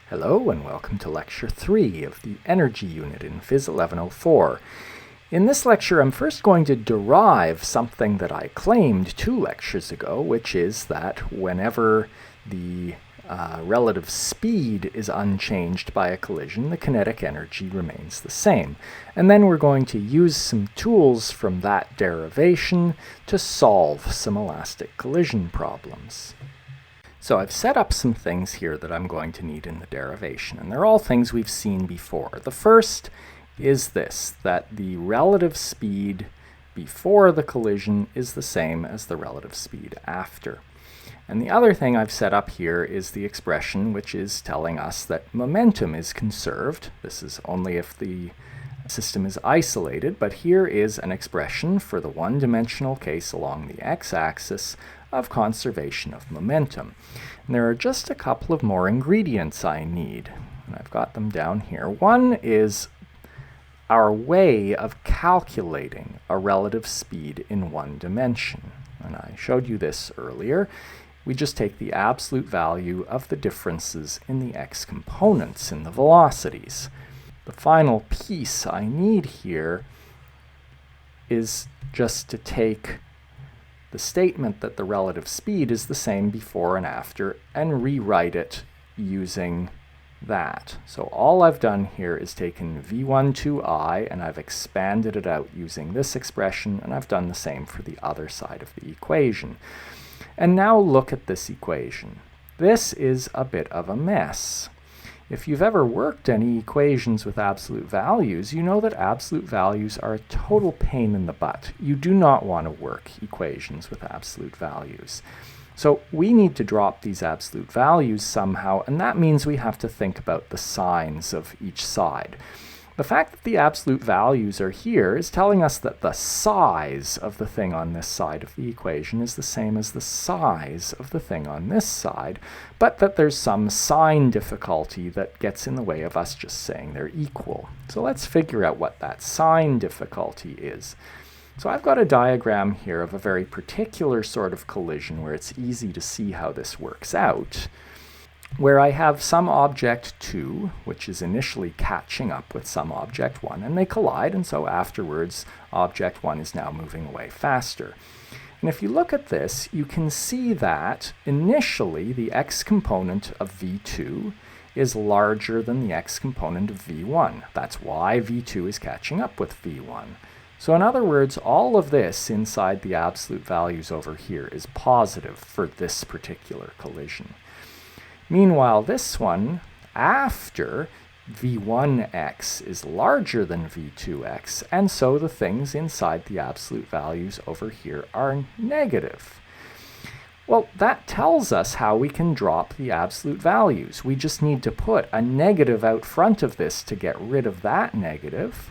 Hello and welcome to Lecture 3 of the Energy Unit in Phys 1104. In this lecture I'm first going to derive something that I claimed 2 lectures ago, which is that whenever the relative speed is unchanged by a collision, the kinetic energy remains the same. And then we're going to use some tools from that derivation to solve some elastic collision problems. So I've set up some things here that I'm going to need in the derivation, and they're all things we've seen before. The first is this, that the relative speed before the collision is the same as the relative speed after. And the other thing I've set up here is the expression which is telling us that momentum is conserved. This is only if the system is isolated, but here is an expression for the one-dimensional case along the x-axis of conservation of momentum. And there are just a couple of more ingredients I need, and I've got them down here. One is our way of calculating a relative speed in one dimension. And I showed you this earlier. We just take the absolute value of the differences in the x components in the velocities. The final piece I need here is just to take the statement that the relative speed is the same before and after and rewrite it using that. So all I've done here is taken v12I and I've expanded it out using this expression, and I've done the same for the other side of the equation. And now look at this equation. This is a bit of a mess. If you've ever worked any equations with absolute values, you know that absolute values are a total pain in the butt. You do not want to work equations with absolute values. So we need to drop these absolute values somehow, and that means we have to think about the signs of each side. The fact that the absolute values are here is telling us that the size of the thing on this side of the equation is the same as the size of the thing on this side, but that there's some sign difficulty that gets in the way of us just saying they're equal. So let's figure out what that sign difficulty is. So I've got a diagram here of a very particular sort of collision where it's easy to see how this works out, where I have some object 2, which is initially catching up with some object 1, and they collide, and so afterwards object 1 is now moving away faster. And if you look at this, you can see that initially the x component of v2 is larger than the x component of v1. That's why v2 is catching up with v1. So in other words, all of this inside the absolute values over here is positive for this particular collision. Meanwhile, this one, after v1x is larger than v2x, and so the things inside the absolute values over here are negative. Well, that tells us how we can drop the absolute values. We just need to put a negative out front of this to get rid of that negative.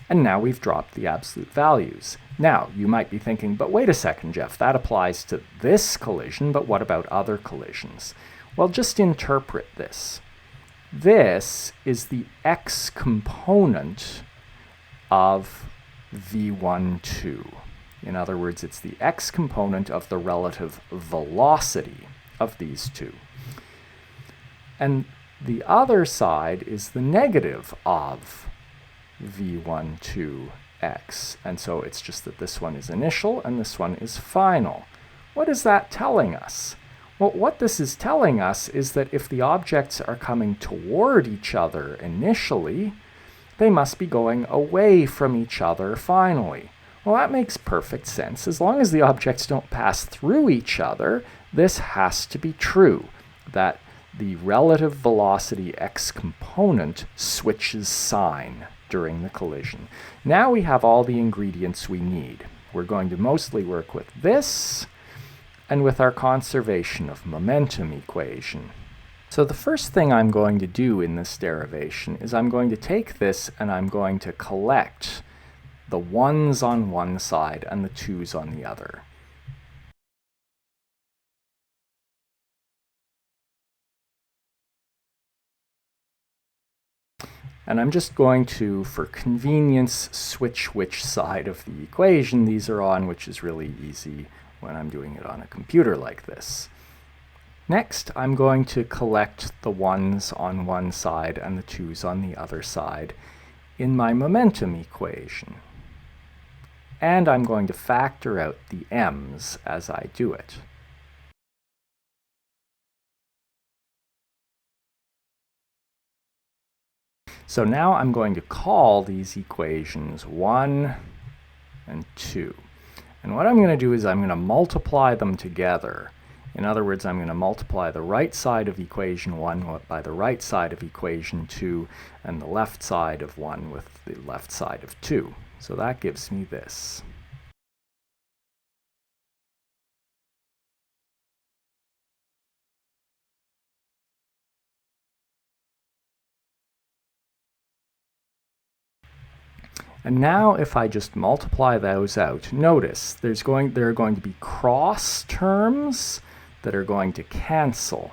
And now we've dropped the absolute values. Now, you might be thinking, but wait a second, Jeff, that applies to this collision, but what about other collisions? Well, just interpret this. This is the x component of v12. In other words, it's the x component of the relative velocity of these two. And the other side is the negative of v12x, and so it's just that this one is initial and this one is final. What is that telling us? Well, what this is telling us is that if the objects are coming toward each other initially, they must be going away from each other finally. Well, that makes perfect sense. As long as the objects don't pass through each other, this has to be true, that the relative velocity x component switches sign during the collision. Now we have all the ingredients we need. We're going to mostly work with this and with our conservation of momentum equation. So the first thing I'm going to do in this derivation is I'm going to take this and I'm going to collect the 1's on one side and the 2's on the other. And I'm just going to, for convenience, switch which side of the equation these are on, which is really easy. when I'm doing it on a computer like this. Next, I'm going to collect the 1's on one side and the 2's on the other side in my momentum equation. And I'm going to factor out the m's as I do it. So now I'm going to call these equations 1 and 2. And what I'm going to do is I'm going to multiply them together. In other words, I'm going to multiply the right side of equation 1 by the right side of equation 2 and the left side of 1 with the left side of 2. So that gives me this. And now if I just multiply those out, notice there are going to be cross terms that are going to cancel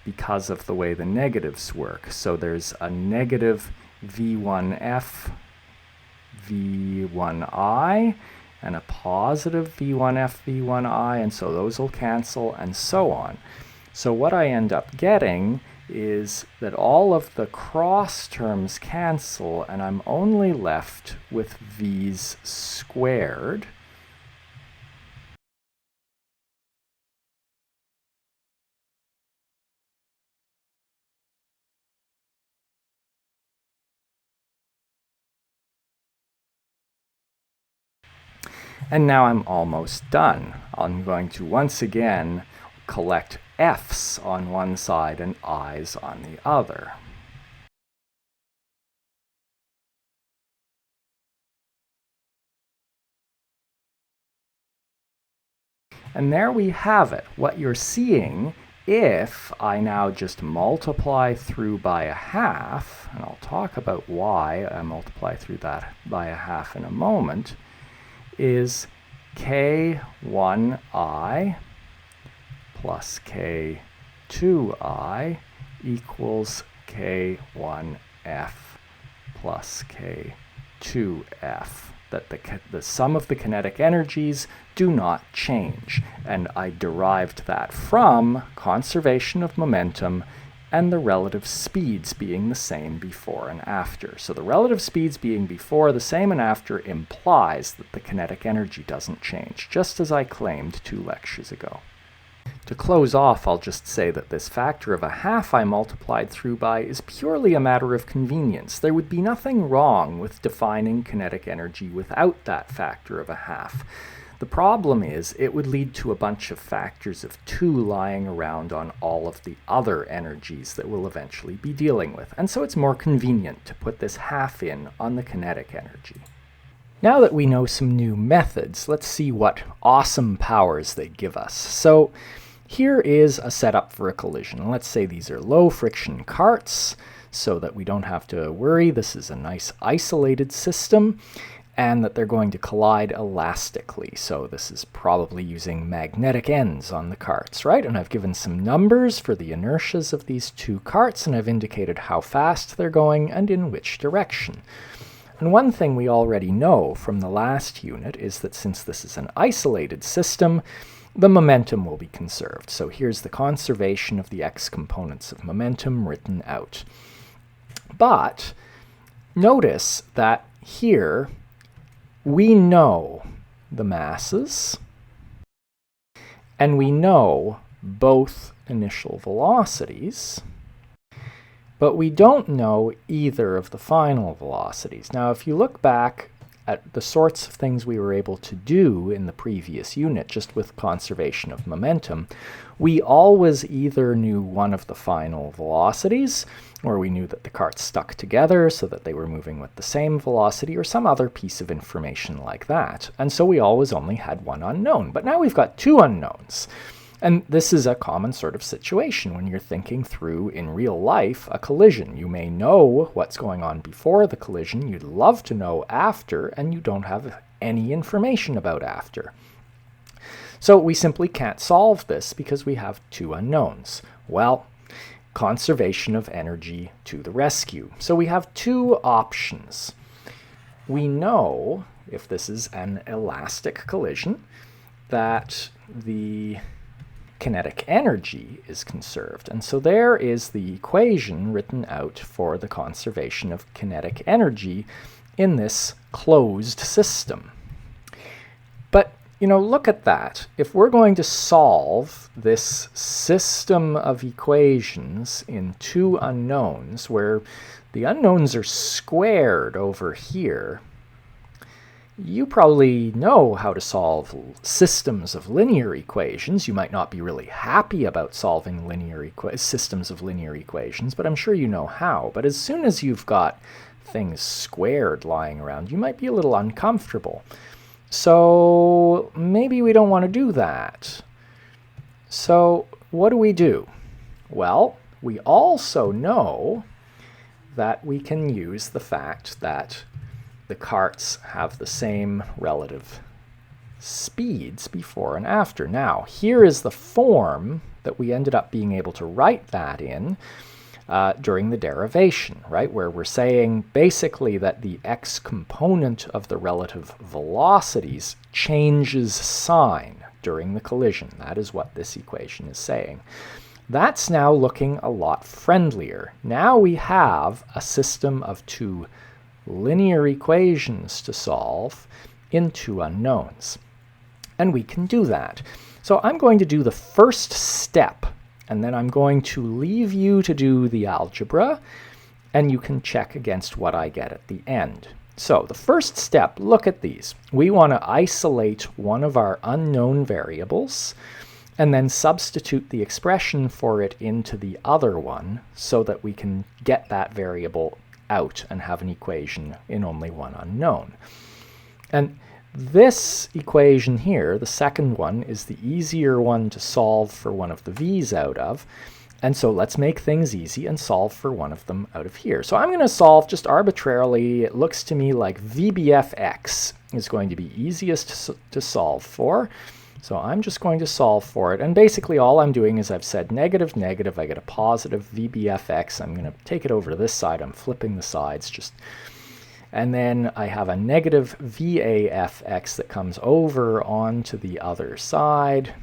because of the way the negatives work. So there's a negative v1f, v1i, and a positive v1f, v1i, and so those will cancel, and so on. So what I end up getting is that all of the cross terms cancel, and I'm only left with v's squared. And now I'm almost done. I'm going to once again collect f's on one side and i's on the other. And there we have it. What you're seeing, if I now just multiply through by a half, and I'll talk about why I multiply through that by a half in a moment, is k1i plus k2i equals k1f plus k2f. That the sum of the kinetic energies do not change. And I derived that from conservation of momentum and the relative speeds being the same before and after. So the relative speeds being before, the same, and after implies that the kinetic energy doesn't change, just as I claimed 2 lectures ago. To close off, I'll just say that this factor of a half I multiplied through by is purely a matter of convenience. There would be nothing wrong with defining kinetic energy without that factor of a half. The problem is it would lead to a bunch of factors of 2 lying around on all of the other energies that we'll eventually be dealing with, and so it's more convenient to put this half in on the kinetic energy. Now that we know some new methods, let's see what awesome powers they give us. So here is a setup for a collision. Let's say these are low friction carts so that we don't have to worry. This is a nice isolated system, and that they're going to collide elastically. So this is probably using magnetic ends on the carts, right? And I've given some numbers for the inertias of these 2 carts, and I've indicated how fast they're going and in which direction. And one thing we already know from the last unit is that since this is an isolated system, the momentum will be conserved. So here's the conservation of the x components of momentum written out. But notice that here we know the masses, and we know both initial velocities, but we don't know either of the final velocities. Now, if you look back at the sorts of things we were able to do in the previous unit, just with conservation of momentum, we always either knew one of the final velocities, or we knew that the carts stuck together so that they were moving with the same velocity, or some other piece of information like that. And so we always only had one unknown. But now we've got 2 unknowns. And this is a common sort of situation when you're thinking through, in real life, a collision. You may know what's going on before the collision, you'd love to know after, and you don't have any information about after. So we simply can't solve this because we have 2 unknowns. Well, conservation of energy to the rescue. So we have 2 options. We know, if this is an elastic collision, that the kinetic energy is conserved. And so there is the equation written out for the conservation of kinetic energy in this closed system. But, look at that. If we're going to solve this system of equations in two unknowns, where the unknowns are squared over here, you probably know how to solve systems of linear equations. You might not be really happy about solving systems of linear equations, but I'm sure you know how. But as soon as you've got things squared lying around, you might be a little uncomfortable. So maybe we don't want to do that. So what do? Well, we also know that we can use the fact that the carts have the same relative speeds before and after. Now, here is the form that we ended up being able to write that in during the derivation, right? Where we're saying basically that the x component of the relative velocities changes sign during the collision. That is what this equation is saying. That's now looking a lot friendlier. Now we have a system of two linear equations to solve in two unknowns. And we can do that. So I'm going to do the first step, and then I'm going to leave you to do the algebra, and you can check against what I get at the end. So the first step, look at these. We want to isolate one of our unknown variables, and then substitute the expression for it into the other one so that we can get that variable out and have an equation in only one unknown. And this equation here, the second one, is the easier one to solve for one of the v's out of. And so let's make things easy and solve for one of them out of here. So I'm going to solve just arbitrarily. It looks to me like VBFX is going to be easiest to solve for. So I'm just going to solve for it. And basically all I'm doing is I've said negative, negative. I get a positive VBFX. I'm going to take it over to this side. I'm flipping the sides just. And then I have a negative VAFX that comes over onto the other side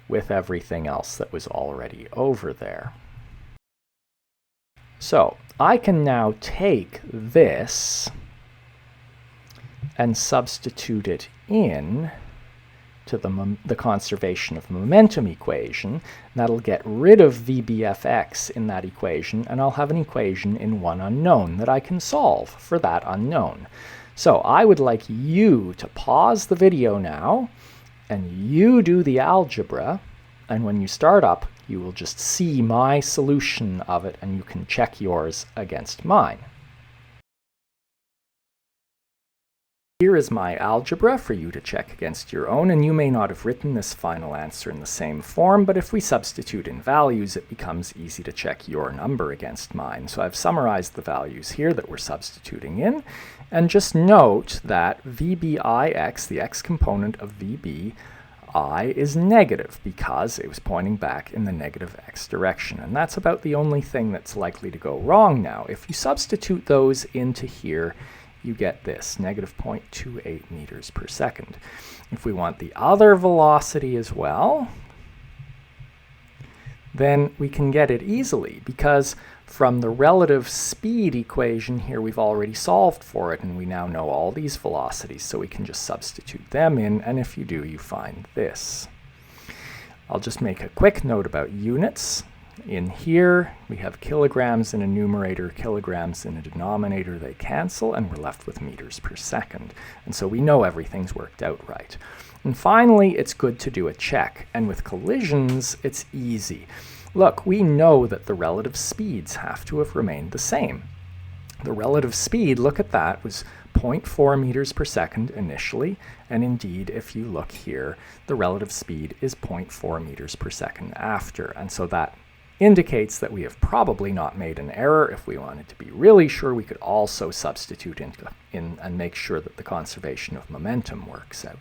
with everything else that was already over there. So I can now take this and substitute it in to the conservation of momentum equation. That'll get rid of VBFX in that equation, and I'll have an equation in one unknown that I can solve for that unknown. So I would like you to pause the video now, and you do the algebra, and when you start up, you will just see my solution of it, and you can check yours against mine. Here is my algebra for you to check against your own, and you may not have written this final answer in the same form, but if we substitute in values, it becomes easy to check your number against mine. So I've summarized the values here that we're substituting in, and just note that VBIX, the x component of VBI, is negative because it was pointing back in the negative x direction, and that's about the only thing that's likely to go wrong now. If you substitute those into here, you get this, negative 0.28 meters per second. If we want the other velocity as well, then we can get it easily because from the relative speed equation here, we've already solved for it, and we now know all these velocities, so we can just substitute them in, and if you do, you find this. I'll just make a quick note about units. In here, we have kilograms in a numerator, kilograms in a denominator. They cancel, and we're left with meters per second. And so we know everything's worked out right. And finally, it's good to do a check. And with collisions, it's easy. Look, we know that the relative speeds have to have remained the same. The relative speed, look at that, was 0.4 meters per second initially, and indeed, if you look here, the relative speed is 0.4 meters per second after. And so that indicates that we have probably not made an error. If we wanted to be really sure, we could also substitute in and make sure that the conservation of momentum works out.